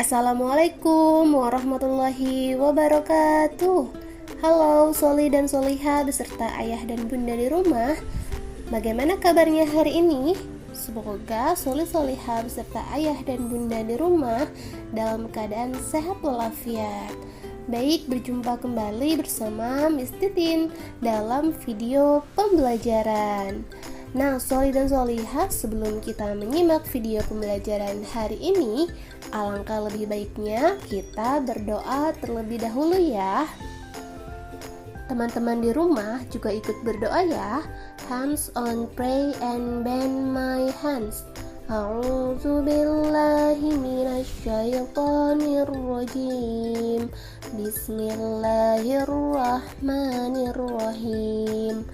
Assalamualaikum warahmatullahi wabarakatuh. Halo Soli dan Soliha beserta ayah dan bunda di rumah. Bagaimana kabarnya hari ini? Semoga Soli Soliha beserta ayah dan bunda di rumah dalam keadaan sehat walafiat. Baik, berjumpa kembali bersama Miss Titin dalam video pembelajaran. Nah, Soli dan Soliha, sebelum kita menyimak video pembelajaran hari ini, alangkah lebih baiknya kita berdoa terlebih dahulu ya. Teman-teman di rumah juga ikut berdoa ya. Hands on pray and bend my hands. A'udzu billahi minasyaitonir rajim. Bismillahirrahmanirrahim.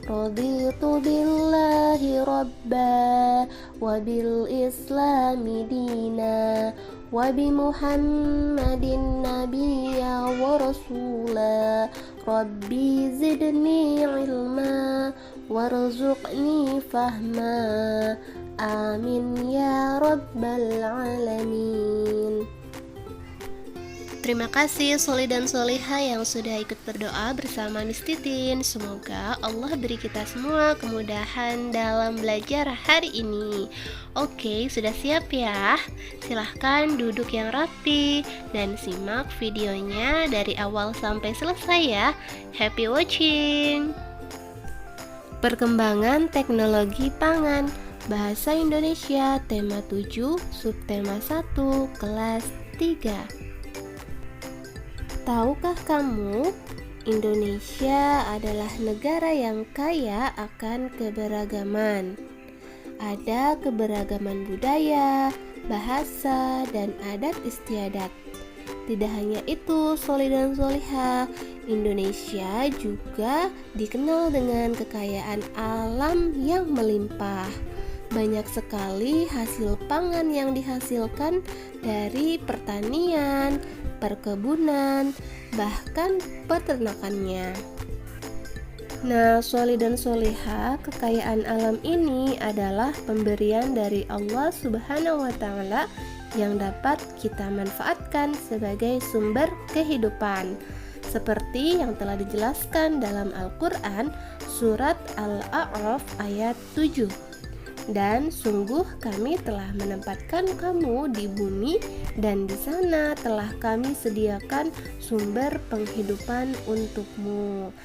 Raditu billahi rabba wa bil islami dina wa bi muhammadin nabiyya wa rasula. Rabbi zidni ilma warzuqni fahma. Amin ya rabbal alamin. Terima kasih Soli dan Soliha yang sudah ikut berdoa bersama Miss Titin. Semoga Allah beri kita semua kemudahan dalam belajar hari ini. Oke, sudah siap ya? Silahkan duduk yang rapi dan simak videonya dari awal sampai selesai ya. Happy watching! Perkembangan teknologi pangan, Bahasa Indonesia, tema 7, subtema 1, kelas 3. Tahukah kamu, Indonesia adalah negara yang kaya akan keberagaman. Ada keberagaman budaya, bahasa, dan adat istiadat. Tidak hanya itu, Soli dan Soliha, Indonesia juga dikenal dengan kekayaan alam yang melimpah. Banyak sekali hasil pangan yang dihasilkan dari pertanian, perkebunan, bahkan peternakannya. Nah, Soli dan Soliha, kekayaan alam ini adalah pemberian dari Allah Subhanahu wa Ta'ala yang dapat kita manfaatkan sebagai sumber kehidupan, seperti yang telah dijelaskan dalam Al-Quran surat Al-A'raf ayat 7. Dan sungguh kami telah menempatkan kamu di bumi, dan di sana telah kami sediakan sumber penghidupan untukmu.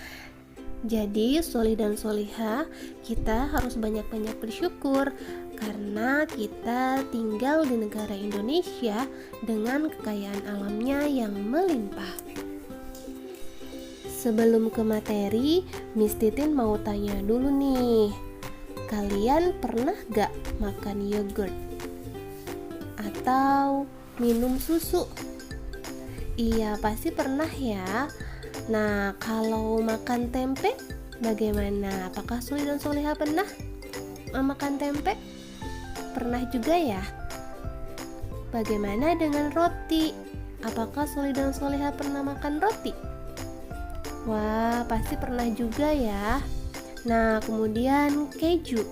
Jadi Soli dan Soliha, kita harus banyak-banyak bersyukur karena kita tinggal di negara Indonesia dengan kekayaan alamnya yang melimpah. Sebelum ke materi, Miss Titin mau tanya dulu nih. Kalian pernah gak makan yogurt? Atau minum susu? Iya, pasti pernah ya. Nah, kalau makan tempe, bagaimana? Apakah Soli dan Soliha pernah makan tempe? Pernah juga ya? Bagaimana dengan roti? Apakah Soli dan Soliha pernah makan roti? Wah, pasti pernah juga ya. Nah, kemudian keju.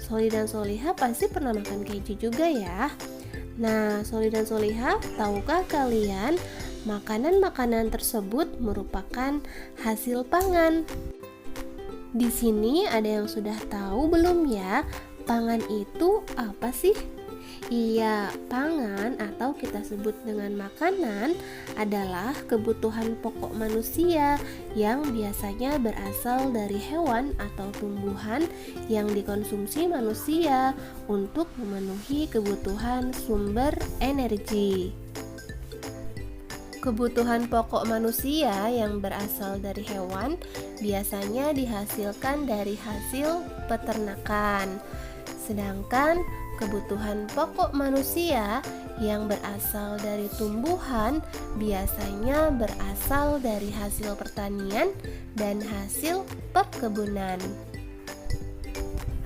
Soli dan Soliha pasti pernah makan keju juga ya. Nah, Soli dan Soliha, tahukah kalian makanan-makanan tersebut merupakan hasil pangan? Di sini ada yang sudah tahu belum ya? Pangan itu apa sih? Iya, pangan atau kita sebut dengan makanan adalah kebutuhan pokok manusia yang biasanya berasal dari hewan atau tumbuhan yang dikonsumsi manusia untuk memenuhi kebutuhan sumber energi. Kebutuhan pokok manusia yang berasal dari hewan biasanya dihasilkan dari hasil peternakan. Sedangkan kebutuhan pokok manusia yang berasal dari tumbuhan biasanya berasal dari hasil pertanian dan hasil perkebunan.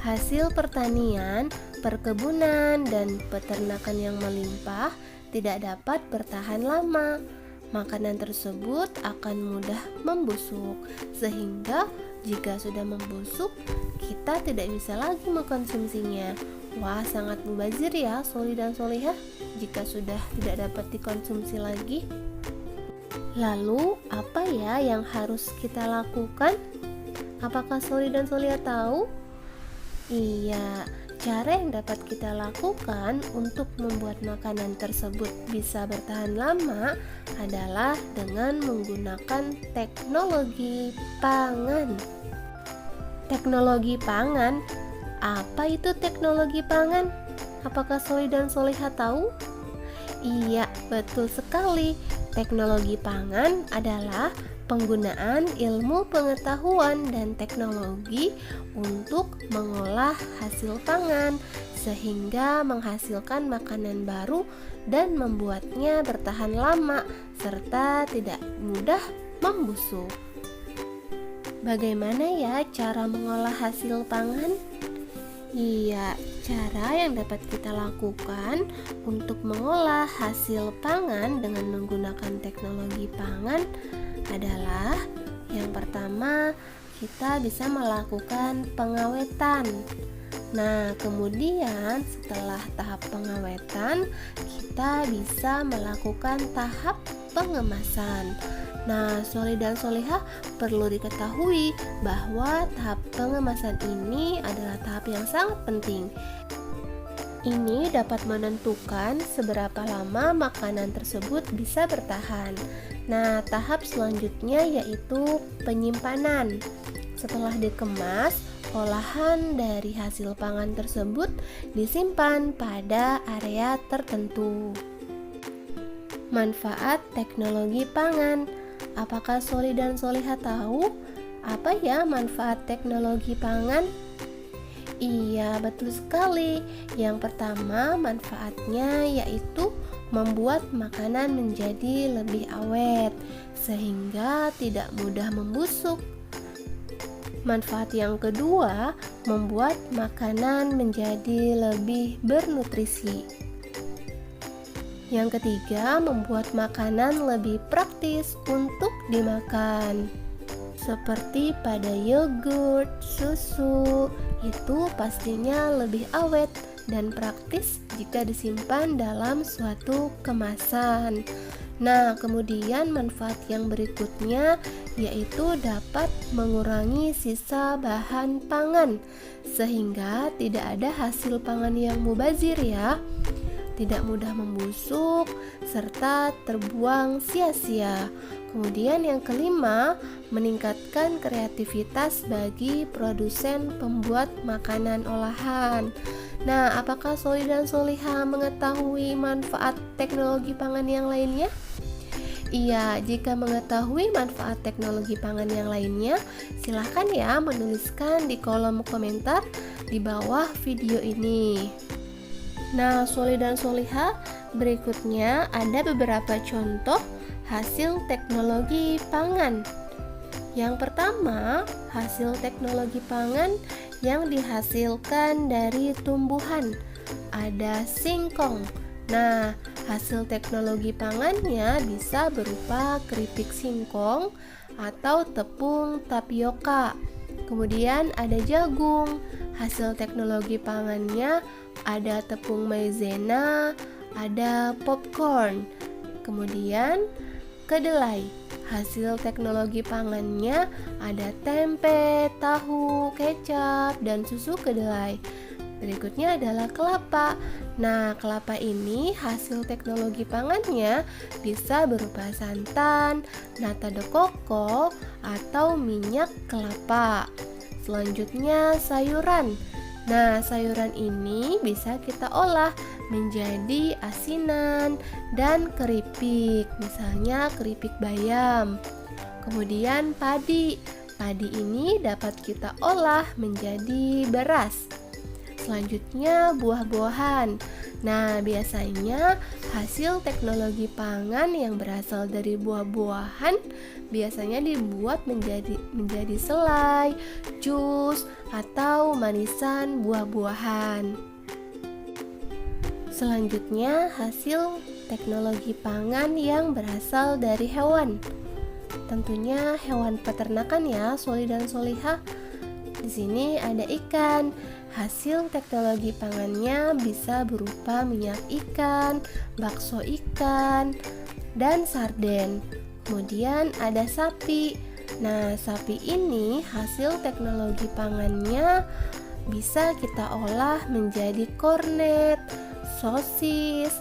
Hasil pertanian, perkebunan, dan peternakan yang melimpah tidak dapat bertahan lama. Makanan tersebut akan mudah membusuk, sehingga jika sudah membusuk, kita tidak bisa lagi mengkonsumsinya. Wah, sangat mubazir ya Soli dan Solihah jika sudah tidak dapat dikonsumsi lagi. Lalu, apa ya yang harus kita lakukan? Apakah Soli dan Solihah tahu? Iya, cara yang dapat kita lakukan untuk membuat makanan tersebut bisa bertahan lama adalah dengan menggunakan teknologi pangan. Teknologi pangan, apa itu teknologi pangan? Apakah Soli dan Solihah tahu? Iya, betul sekali. Teknologi pangan adalah penggunaan ilmu pengetahuan dan teknologi untuk mengolah hasil pangan sehingga menghasilkan makanan baru dan membuatnya bertahan lama serta tidak mudah membusuk. Bagaimana ya cara mengolah hasil pangan? Iya, cara yang dapat kita lakukan untuk mengolah hasil pangan dengan menggunakan teknologi pangan adalah yang pertama, kita bisa melakukan pengawetan. Nah, kemudian setelah tahap pengawetan, kita bisa melakukan tahap pengemasan. Nah, Soli dan Solihah perlu diketahui bahwa tahap pengemasan ini adalah tahap yang sangat penting. Ini dapat menentukan seberapa lama makanan tersebut bisa bertahan. Nah, tahap selanjutnya yaitu penyimpanan. Setelah dikemas, olahan dari hasil pangan tersebut disimpan pada area tertentu. Manfaat teknologi pangan. Apakah Soli dan Solihah tahu apa ya manfaat teknologi pangan? Iya, betul sekali. Yang pertama, manfaatnya yaitu membuat makanan menjadi lebih awet sehingga tidak mudah membusuk. Manfaat yang kedua, membuat makanan menjadi lebih bernutrisi. Yang ketiga, membuat makanan lebih praktis untuk dimakan. Seperti pada yogurt, susu, itu pastinya lebih awet dan praktis jika disimpan dalam suatu kemasan. Nah, kemudian manfaat yang berikutnya yaitu dapat mengurangi sisa bahan pangan sehingga tidak ada hasil pangan yang mubazir ya, tidak mudah membusuk serta terbuang sia-sia. Kemudian yang kelima, meningkatkan kreativitas bagi produsen pembuat makanan olahan. Nah, apakah Soli dan Solihah mengetahui manfaat teknologi pangan yang lainnya? Iya, jika mengetahui manfaat teknologi pangan yang lainnya, silahkan ya menuliskan di kolom komentar di bawah video ini. Nah, Soli dan Solihah, berikutnya ada beberapa contoh hasil teknologi pangan. Yang pertama, hasil teknologi pangan yang dihasilkan dari tumbuhan. Ada singkong. Nah, hasil teknologi pangannya bisa berupa keripik singkong atau tepung tapioka. Kemudian ada jagung. Hasil teknologi pangannya ada tepung maizena, ada popcorn. Kemudian kedelai. Hasil teknologi pangannya ada tempe, tahu, kecap, dan susu kedelai. Berikutnya adalah kelapa. Nah, kelapa ini hasil teknologi pangannya bisa berupa santan, nata de coco, atau minyak kelapa. Selanjutnya sayuran. Nah, sayuran ini bisa kita olah menjadi asinan dan keripik, misalnya keripik bayam. Kemudian padi. Padi ini dapat kita olah menjadi beras. Selanjutnya buah-buahan. Nah, biasanya hasil teknologi pangan yang berasal dari buah-buahan biasanya dibuat menjadi selai, jus, atau manisan buah-buahan. Selanjutnya, hasil teknologi pangan yang berasal dari hewan. Tentunya hewan peternakan ya, Soli dan Solihah. Di sini ada ikan. Hasil teknologi pangannya bisa berupa minyak ikan, bakso ikan, dan sarden. Kemudian ada sapi. Nah, sapi ini hasil teknologi pangannya bisa kita olah menjadi kornet, sosis,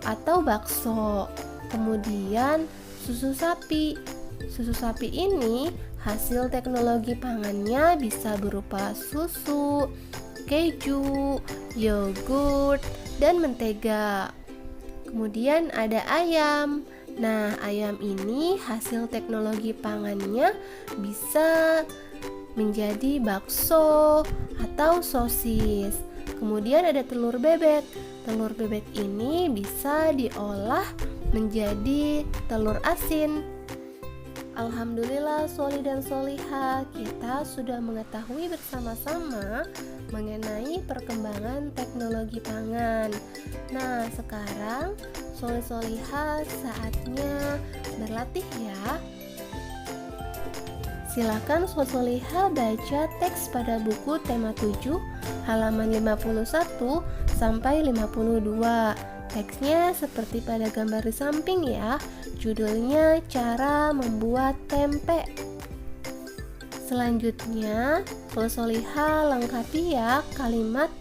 atau bakso. Kemudian susu sapi. Susu sapi ini hasil teknologi pangannya bisa berupa susu, keju, yogurt, dan mentega. Kemudian ada ayam. Nah, ayam ini hasil teknologi pangannya bisa menjadi bakso atau sosis. Kemudian ada telur bebek. Telur bebek ini bisa diolah menjadi telur asin. Alhamdulillah soli dan solihah, kita sudah mengetahui bersama-sama mengenai perkembangan teknologi pangan. Nah, sekarang soli solihah saatnya berlatih ya. Silakan soli solihah baca teks pada buku tema 7 halaman 51 sampai 52. Teksnya seperti pada gambar di samping ya. Judulnya Cara Membuat Tempe. Selanjutnya, soli solihah lengkapi ya kalimat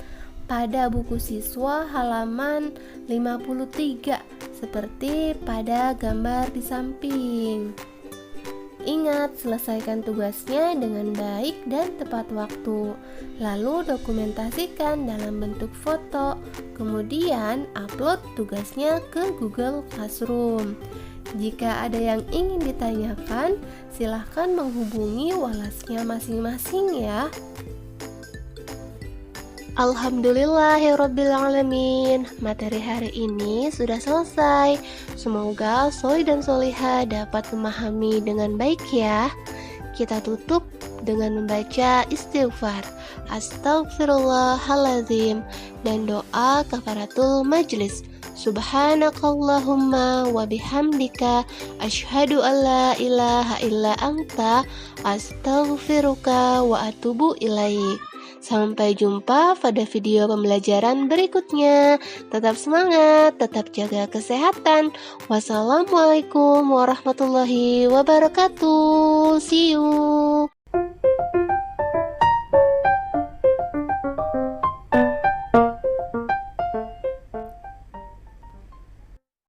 pada buku siswa halaman 53 seperti pada gambar di samping. Ingat, selesaikan tugasnya dengan baik dan tepat waktu. Lalu dokumentasikan dalam bentuk foto. Kemudian upload tugasnya ke Google Classroom. Jika ada yang ingin ditanyakan, silahkan menghubungi walasnya masing-masing ya. Alhamdulillahirrabbilalamin, materi hari ini sudah selesai. Semoga soli dan solihah dapat memahami dengan baik ya. Kita tutup dengan membaca istighfar, Astaghfirullahaladzim, dan doa kafaratul majlis. Subhanakallahumma wa bihamdika asyhadu an la ilaha illa anta astaghfiruka wa atubu ilaik. Sampai jumpa pada video pembelajaran berikutnya. Tetap semangat, tetap jaga kesehatan. Wassalamualaikum warahmatullahi wabarakatuh. See you.